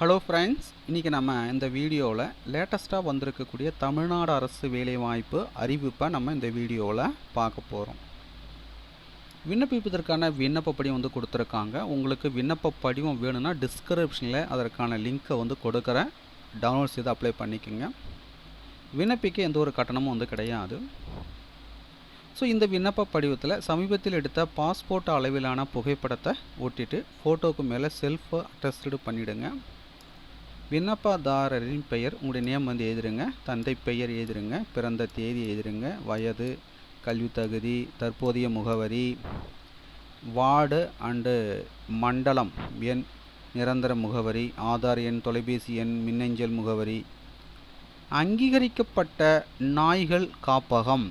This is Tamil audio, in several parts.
ஹலோ ஃப்ரெண்ட்ஸ், இன்றைக்கி நம்ம இந்த வீடியோவில் லேட்டஸ்ட்டாக வந்திருக்கக்கூடிய தமிழ்நாடு அரசு வேலைவாய்ப்பு அறிவிப்பை நம்ம இந்த வீடியோவில் பார்க்க போகிறோம். விண்ணப்பிப்பதற்கான விண்ணப்ப படிவம் வந்து கொடுத்துருக்காங்க. உங்களுக்கு விண்ணப்ப படிவம் வேணும்னா டிஸ்கிரிப்ஷனில் அதற்கான லிங்க்கை வந்து கொடுக்குறேன். டவுன்லோட் செய்து அப்ளை பண்ணிக்கோங்க. விண்ணப்பிக்க எந்த ஒரு கட்டணமும் வந்து கிடையாது. ஸோ இந்த விண்ணப்ப படிவத்தில் சமீபத்தில் எடுத்த பாஸ்போர்ட் அளவிலான புகைப்படத்தை ஒட்டிட்டு ஃபோட்டோவுக்கு மேலே செல்ஃப் அட்டஸ்டடு பண்ணிவிடுங்க. விண்ணப்பதாரரின் பெயர், உங்களுடைய நேம் வந்து எழுதிருங்க, தந்தை பெயர் எழுதிருங்க, பிறந்த தேதி எழுதிருங்க, வயது, கல்வி தகுதி, தற்போதைய முகவரி, வார்டு அண்டு மண்டலம் எண், நிரந்தர முகவரி, ஆதார் எண், தொலைபேசி எண், மின்னஞ்சல் முகவரி, அங்கீகரிக்கப்பட்ட நாய்கள் காப்பகம்,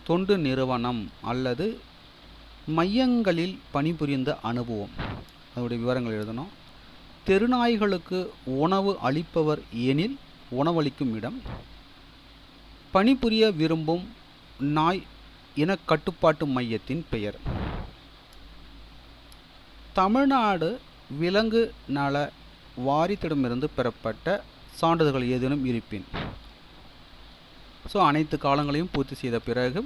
தொண்டு நிறுவனம் அல்லது மையங்களில் பணிபுரிந்த அனுபவம், அதோடைய விவரங்கள் எழுதணும். தெருநாய்களுக்கு உணவு அளிப்பவர் எனில் உணவளிக்கும் இடம், பணிபுரிய விரும்பும் நாய் இன கட்டுப்பாட்டு மையத்தின் பெயர், தமிழ்நாடு விலங்கு நல வாரியத்திடமிருந்து பெறப்பட்ட சான்றிதழ்கள் ஏதேனும் இருப்பின். ஸோ அனைத்து காலங்களையும் பூர்த்தி செய்த பிறகு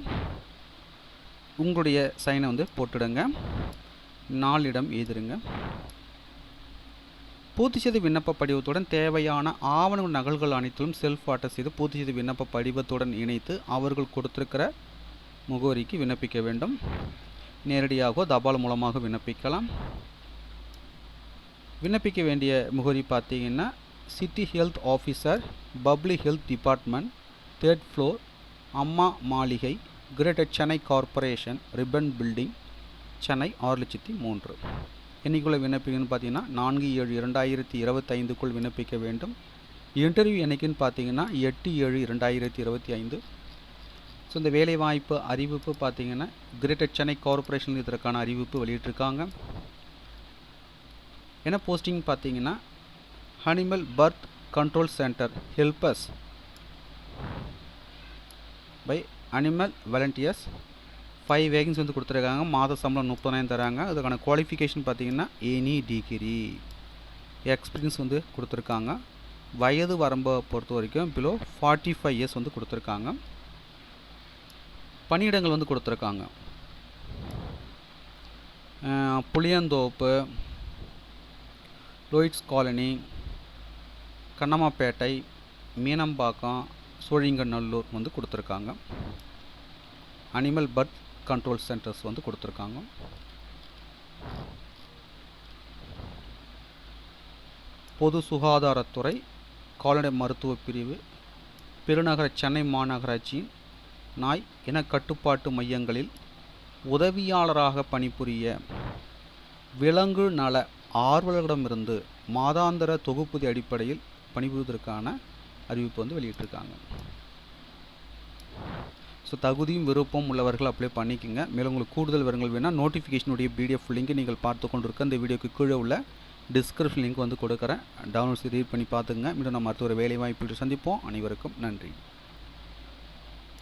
உங்களுடைய சைனை வந்து போட்டுடுங்க. நாளிடம் எழுதிருங்க. பூர்த்தி செய்த விண்ணப்ப படிவத்துடன் தேவையான ஆவண நகல்கள் அனைத்திலும் செல்ஃப் அட்டஸ்ட் செய்து பூர்த்தி செய்த விண்ணப்ப படிவத்துடன் இணைத்து அவர்கள் கொடுத்திருக்கிற முகவரிக்கு விண்ணப்பிக்க வேண்டும். நேரடியாகவோ தபால் மூலமாக விண்ணப்பிக்கலாம். விண்ணப்பிக்க வேண்டிய முகவரி பார்த்தீங்கன்னா city health officer, public health department, 3rd floor, Amma Maligai, greater Chennai corporation, Ripon building, Chennai 6,03,000. என்னைக்குள்ளே விண்ணப்பிக்கணும்னு பார்த்தீங்கன்னா 4/7/2025 விண்ணப்பிக்க வேண்டும். இன்டர்வியூ என்னைக்குன்னு பார்த்தீங்கன்னா 8/7/2025. ஸோ இந்த வேலைவாய்ப்பு அறிவிப்பு பார்த்தீங்கன்னா கிரேட்டர் சென்னை கார்ப்பரேஷன் இதற்கான அறிவிப்பு வெளியிட்டிருக்காங்க. என்ன போஸ்டிங் பார்த்தீங்கன்னா animal birth control centre helpers by animal volunteers. 5 vacancy வந்து கொடுத்துருக்காங்க. மாத சம்பளம் 30,000 தராங்க. அதுக்கான குவாலிஃபிகேஷன் பார்த்தீங்கன்னா எனி டிகிரி, எக்ஸ்பீரியன்ஸ் வந்து கொடுத்துருக்காங்க. வயது வரம்பை பொறுத்த வரைக்கும் பிலோ 45 இயர்ஸ் வந்து கொடுத்துருக்காங்க. பணியிடங்கள் வந்து கொடுத்துருக்காங்க. புளியந்தோப்பு, லோயிட்ஸ் காலனி, கண்ணம்மாப்பேட்டை, மீனம்பாக்கம், சோழிங்கநல்லூர் வந்து கொடுத்துருக்காங்க. அனிமல் பர்த் கண்ட்ரோல் சென்டர்ஸ் வந்து கொடுத்துருக்காங்க. பொது சுகாதாரத்துறை, கால்நடை மருத்துவ பிரிவு, பெருநகர சென்னை மாநகராட்சியின் நாய் இன கட்டுப்பாட்டு மையங்களில் உதவியாளராக பணிபுரிய விலங்கு நல ஆர்வலர்களிடமிருந்து மாதாந்திர தொகுப்புதி அடிப்படையில் பணிபுரிவதற்கான அறிவிப்பு வந்து வெளியிட்டிருக்காங்க. ஸோ தகுதியும் விருப்பம் உள்ளவர்கள் அப்ளை பண்ணிக்கோங்க. மேலும் உங்களுக்கு கூடுதல் விவரங்கள் வேணால் நோட்டிஃபிகேஷனுடைய PDF லிங்க் நீங்கள் பார்த்து கொண்டிருக்க இந்த வீடியோக்கு கீழே உள்ள டிஸ்கிரிப்ஷன் லிங்க் வந்து கொடுக்குறேன். டவுன்லோட் செய்து ரீட் பண்ணி பார்த்துங்க. மீண்டும் நம்ம அடுத்த ஒரு வேலைவாய்ப்பில் சந்திப்போம். அனைவருக்கும் நன்றி.